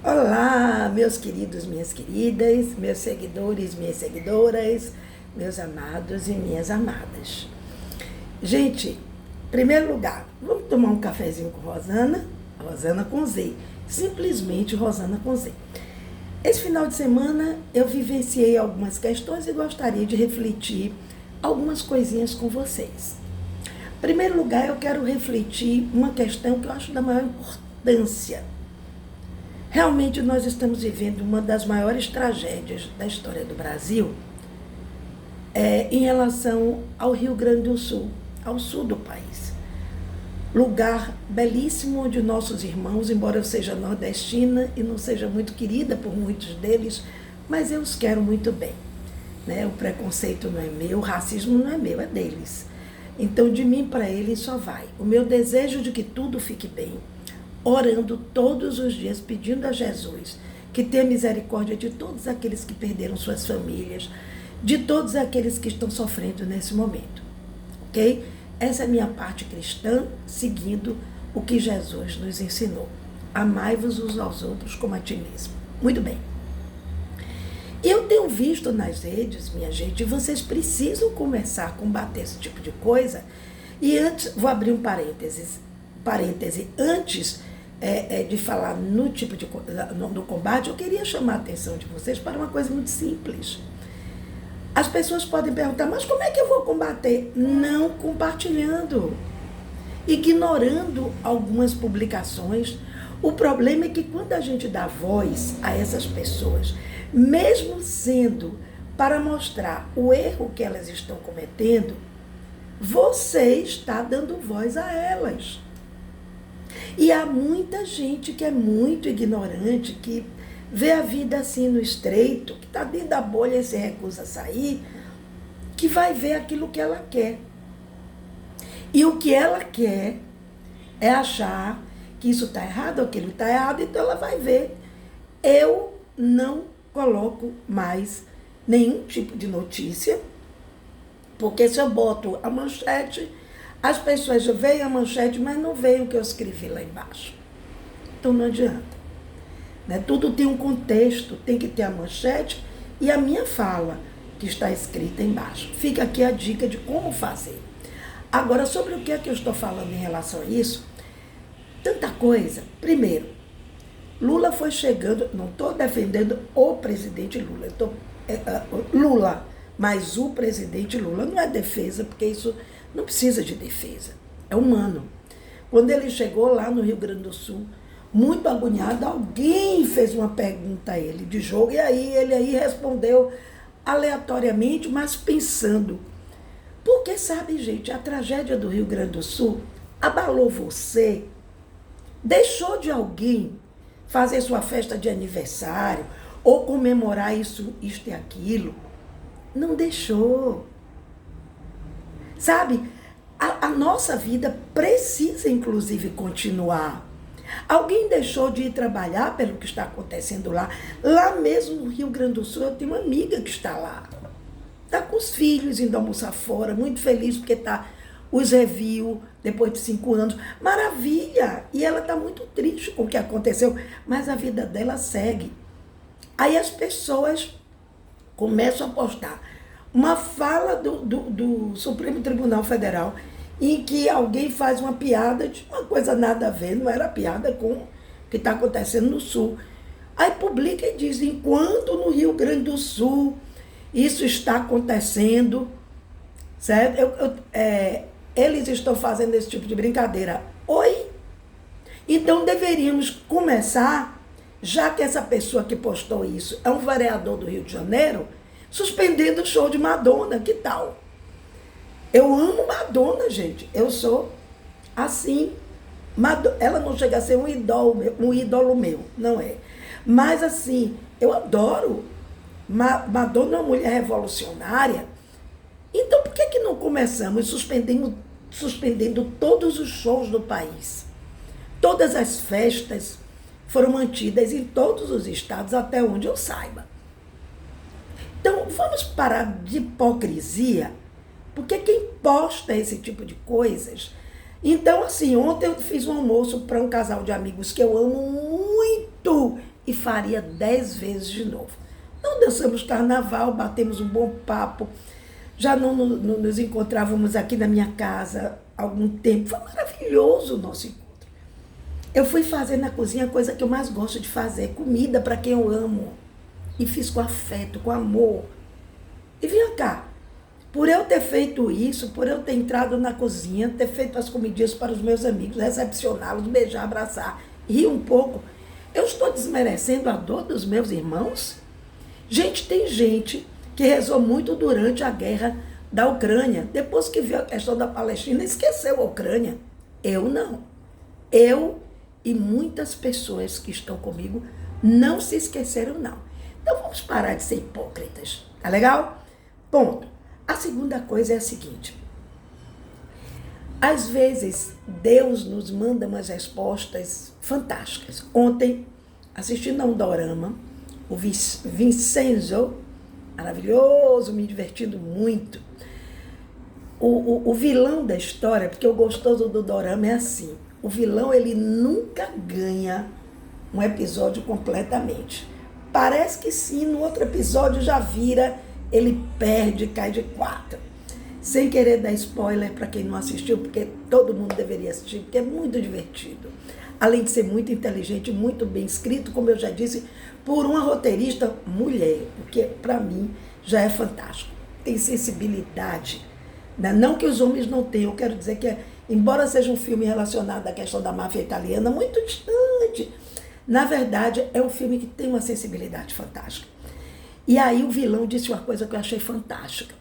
Olá, meus queridos, minhas queridas, meus seguidores, minhas seguidoras, meus amados e minhas amadas. Gente, em primeiro lugar, vamos tomar um cafezinho com Rosana? Rosana com Z, simplesmente Rosana com Z. Esse final de semana eu vivenciei algumas questões e gostaria de refletir algumas coisinhas com vocês. Em primeiro lugar, eu quero refletir uma questão que eu acho da maior importância. Realmente nós estamos vivendo uma das maiores tragédias da história do Brasil em relação ao Rio Grande do Sul, ao sul do país. Lugar belíssimo onde nossos irmãos, embora eu seja nordestina e não seja muito querida por muitos deles, mas eu os quero muito bem. Né? O preconceito não é meu, o racismo não é meu, é deles. Então de mim para eles só vai. O meu desejo de que tudo fique bem, orando todos os dias, pedindo a Jesus que tenha misericórdia de todos aqueles que perderam suas famílias, de todos aqueles que estão sofrendo nesse momento, ok? Essa é a minha parte cristã, seguindo o que Jesus nos ensinou. Amai-vos uns aos outros como a ti mesmo. Muito bem. Eu tenho visto nas redes, minha gente, vocês precisam começar a combater esse tipo de coisa. E antes, vou abrir um parêntese, antes de falar no tipo de no combate, eu queria chamar a atenção de vocês para uma coisa muito simples. As pessoas podem perguntar, mas como é que eu vou combater? Não compartilhando, ignorando algumas publicações. O problema é que quando a gente dá voz a essas pessoas, mesmo sendo para mostrar o erro que elas estão cometendo, você está dando voz a elas. E há muita gente que é muito ignorante, que vê a vida assim no estreito, que está dentro da bolha e se recusa a sair, que vai ver aquilo que ela quer. E o que ela quer é achar que isso está errado, aquilo está errado, então ela vai ver. Eu não coloco mais nenhum tipo de notícia, porque se eu boto a manchete, as pessoas veem a manchete, mas não veem o que eu escrevi lá embaixo. Então não adianta. Né? Tudo tem um contexto, tem que ter a manchete e a minha fala, que está escrita embaixo. Fica aqui a dica de como fazer. Agora, sobre o que é que eu estou falando em relação a isso, tanta coisa. Primeiro, Lula foi chegando, não estou defendendo o presidente Lula, Lula, mas o presidente Lula não é defesa, porque isso não precisa de defesa, é humano. Quando ele chegou lá no Rio Grande do Sul, muito agoniado, alguém fez uma pergunta a ele de jogo, e aí ele aí respondeu aleatoriamente, mas pensando. Porque, sabe, gente, a tragédia do Rio Grande do Sul abalou você, deixou de alguém fazer sua festa de aniversário, ou comemorar isso, isto e aquilo. Não deixou. Sabe, a nossa vida precisa, inclusive, continuar. Alguém deixou de ir trabalhar pelo que está acontecendo lá. Lá mesmo no Rio Grande do Sul, eu tenho uma amiga que está lá. Está com os filhos, indo almoçar fora, muito feliz porque os reviu depois de 5 anos. Maravilha! E ela está muito triste com o que aconteceu, mas a vida dela segue. Aí as pessoas começam a postar uma fala do Supremo Tribunal Federal em que alguém faz uma piada de uma coisa nada a ver, não era piada com o que está acontecendo no Sul. Aí publica e diz, enquanto no Rio Grande do Sul isso está acontecendo, certo? Eles estão fazendo esse tipo de brincadeira. Oi? Então deveríamos começar, já que essa pessoa que postou isso é um vereador do Rio de Janeiro, suspendendo o show de Madonna, que tal? Eu amo Madonna, gente. Eu sou assim. Ela não chega a ser um ídolo meu, não é. Mas assim, eu adoro. Madonna é uma mulher revolucionária. Então por que não começamos suspendendo todos os shows do país? Todas as festas foram mantidas em todos os estados, até onde eu saiba. Então, vamos parar de hipocrisia, porque quem posta esse tipo de coisas... Então, assim, ontem eu fiz um almoço para um casal de amigos que eu amo muito, e faria 10 vezes de novo. Não dançamos carnaval, batemos um bom papo, já não nos encontrávamos aqui na minha casa há algum tempo. Foi maravilhoso o nosso encontro. Eu fui fazer na cozinha a coisa que eu mais gosto de fazer, comida para quem eu amo. E fiz com afeto, com amor. E vinha cá, por eu ter feito isso, por eu ter entrado na cozinha, ter feito as comidinhas para os meus amigos, recepcioná-los, beijar, abraçar, rir um pouco, eu estou desmerecendo a dor dos meus irmãos? Gente, tem gente que rezou muito durante a guerra da Ucrânia. Depois que viu a questão da Palestina, esqueceu a Ucrânia. Eu não. Eu e muitas pessoas que estão comigo não se esqueceram, não. Então vamos parar de ser hipócritas. Tá legal? Ponto. A segunda coisa é a seguinte. Às vezes, Deus nos manda umas respostas fantásticas. Ontem, assistindo a um dorama, o Vincenzo, maravilhoso, me divertindo muito. O vilão da história, porque o gostoso do dorama é assim, o vilão ele nunca ganha um episódio completamente. Parece que sim, no outro episódio já vira, ele perde, cai de 4. Sem querer dar spoiler para quem não assistiu, porque todo mundo deveria assistir, porque é muito divertido. Além de ser muito inteligente, muito bem escrito, como eu já disse, por uma roteirista mulher, o que para mim já é fantástico. Tem sensibilidade, né? Não que os homens não tenham, eu quero dizer que, embora seja um filme relacionado à questão da máfia italiana, muito distante, na verdade é um filme que tem uma sensibilidade fantástica. E aí o vilão disse uma coisa que eu achei fantástica.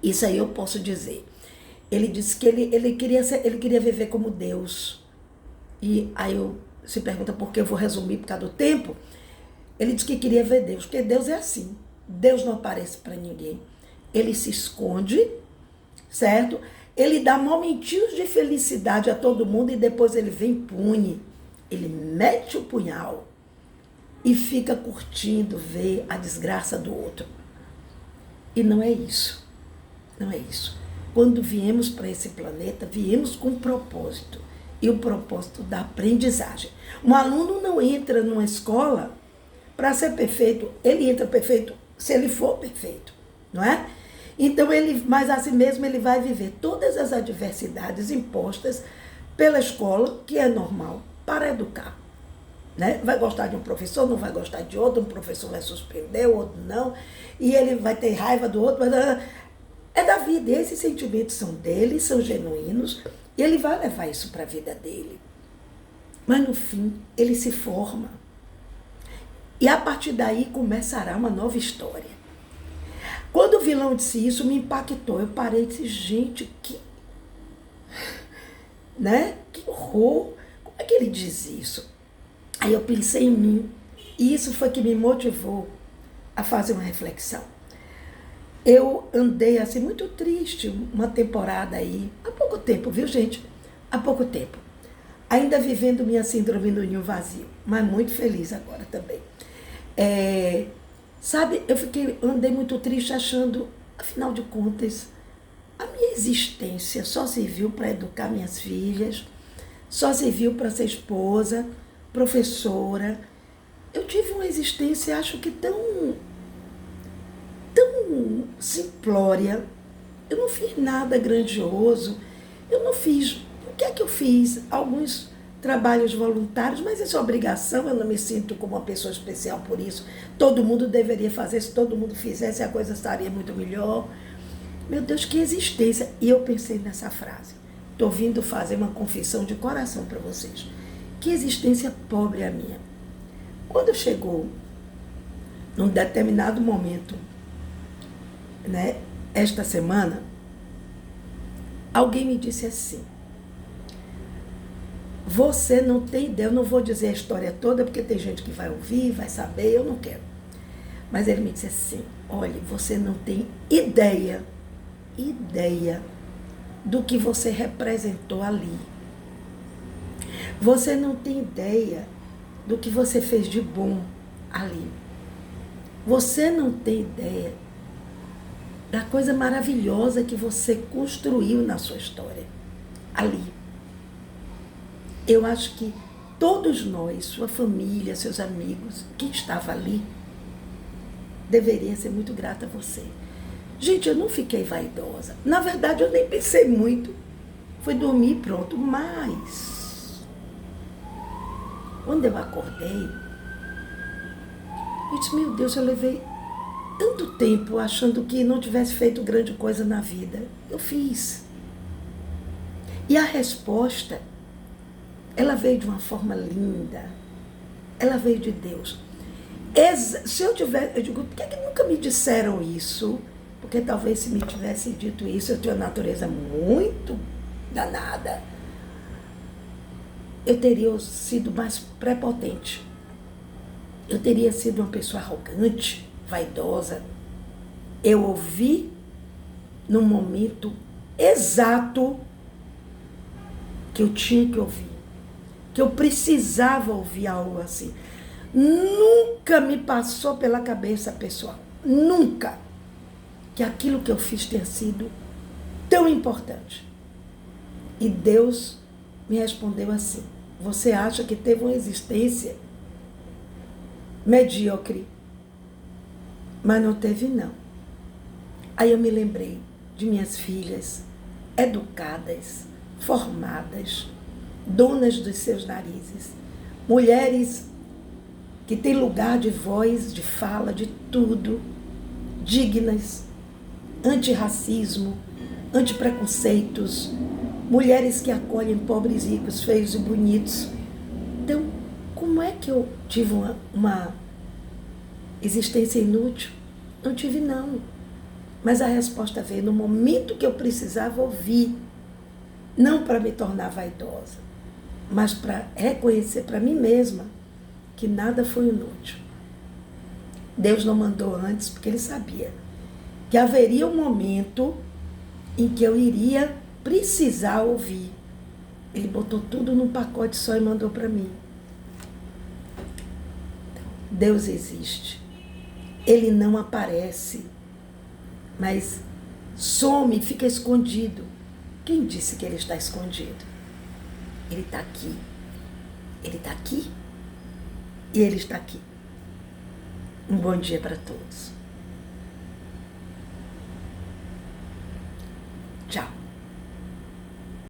Isso aí eu posso dizer. Ele disse que ele queria viver como Deus. E aí se pergunta por que eu vou resumir por causa do tempo. Ele disse que queria ver Deus, porque Deus é assim. Deus não aparece para ninguém. Ele se esconde, certo? Ele dá momentinhos de felicidade a todo mundo e depois ele vem impune. Ele mete o punhal e fica curtindo ver a desgraça do outro. E não é isso. Não é isso. Quando viemos para esse planeta, viemos com um propósito. E o propósito da aprendizagem. Um aluno não entra numa escola para ser perfeito. Ele entra perfeito se ele for perfeito, não é? Então, mas assim mesmo ele vai viver todas as adversidades impostas pela escola, que é normal, para educar. Né? Vai gostar de um professor, não vai gostar de outro, um professor vai suspender, o outro não, e ele vai ter raiva do outro, é da vida, esses sentimentos são dele, são genuínos, e ele vai levar isso para a vida dele. Mas no fim, ele se forma. E a partir daí começará uma nova história. Quando o vilão disse isso, me impactou. Eu parei e disse, gente, que horror. Como é que ele diz isso? Aí eu pensei em mim. E isso foi que me motivou a fazer uma reflexão. Eu andei assim muito triste uma temporada aí, há pouco tempo, viu gente? Há pouco tempo. Ainda vivendo minha síndrome do ninho vazio, mas muito feliz agora também. Sabe, andei muito triste achando, afinal de contas, a minha existência só serviu para educar minhas filhas, só serviu para ser esposa, professora. Eu tive uma existência, acho que tão simplória. Eu não fiz nada grandioso. Eu não fiz. O que é que eu fiz? Alguns trabalhos voluntários, mas isso é obrigação, eu não me sinto como uma pessoa especial por isso. Todo mundo deveria fazer, se todo mundo fizesse, a coisa estaria muito melhor. Meu Deus, que existência! E eu pensei nessa frase. Estou vindo fazer uma confissão de coração para vocês. Que existência pobre é a minha. Quando chegou, num determinado momento, né, esta semana, alguém me disse assim, você não tem ideia, eu não vou dizer a história toda, porque tem gente que vai ouvir, vai saber, eu não quero. Mas ele me disse assim, olha, você não tem ideia do que você representou ali. Você não tem ideia do que você fez de bom ali. Você não tem ideia da coisa maravilhosa que você construiu na sua história ali. Eu acho que todos nós, sua família, seus amigos, quem estava ali, deveria ser muito grata a você. Gente, eu não fiquei vaidosa. Na verdade, eu nem pensei muito. Fui dormir e pronto. Mas, quando eu acordei, eu disse, meu Deus, eu levei tanto tempo achando que não tivesse feito grande coisa na vida. Eu fiz. E a resposta, ela veio de uma forma linda. Ela veio de Deus. Se eu digo, por que nunca me disseram isso? Porque talvez se me tivesse dito isso, eu tenho uma natureza muito danada. Eu teria sido mais prepotente. Eu teria sido uma pessoa arrogante, vaidosa. Eu ouvi no momento exato que eu tinha que ouvir, que eu precisava ouvir algo assim. Nunca me passou pela cabeça, pessoal, nunca, que aquilo que eu fiz tenha sido tão importante. E Deus me respondeu assim, você acha que teve uma existência medíocre, mas não teve não. Aí eu me lembrei de minhas filhas, educadas, formadas, donas dos seus narizes, mulheres que têm lugar de voz, de fala, de tudo, dignas, antirracismo, antipreconceitos, mulheres que acolhem pobres, ricos, feios e bonitos. Então, como é que eu tive uma existência inútil? Não tive não. Mas a resposta veio no momento que eu precisava ouvir, não para me tornar vaidosa, mas para reconhecer para mim mesma que nada foi inútil. Deus não mandou antes porque Ele sabia que haveria um momento em que eu iria precisar ouvir. Ele botou tudo num pacote só e mandou para mim. Deus existe. Ele não aparece, mas some, fica escondido. Quem disse que Ele está escondido? Ele está aqui. Ele está aqui. E Ele está aqui. Um bom dia para todos.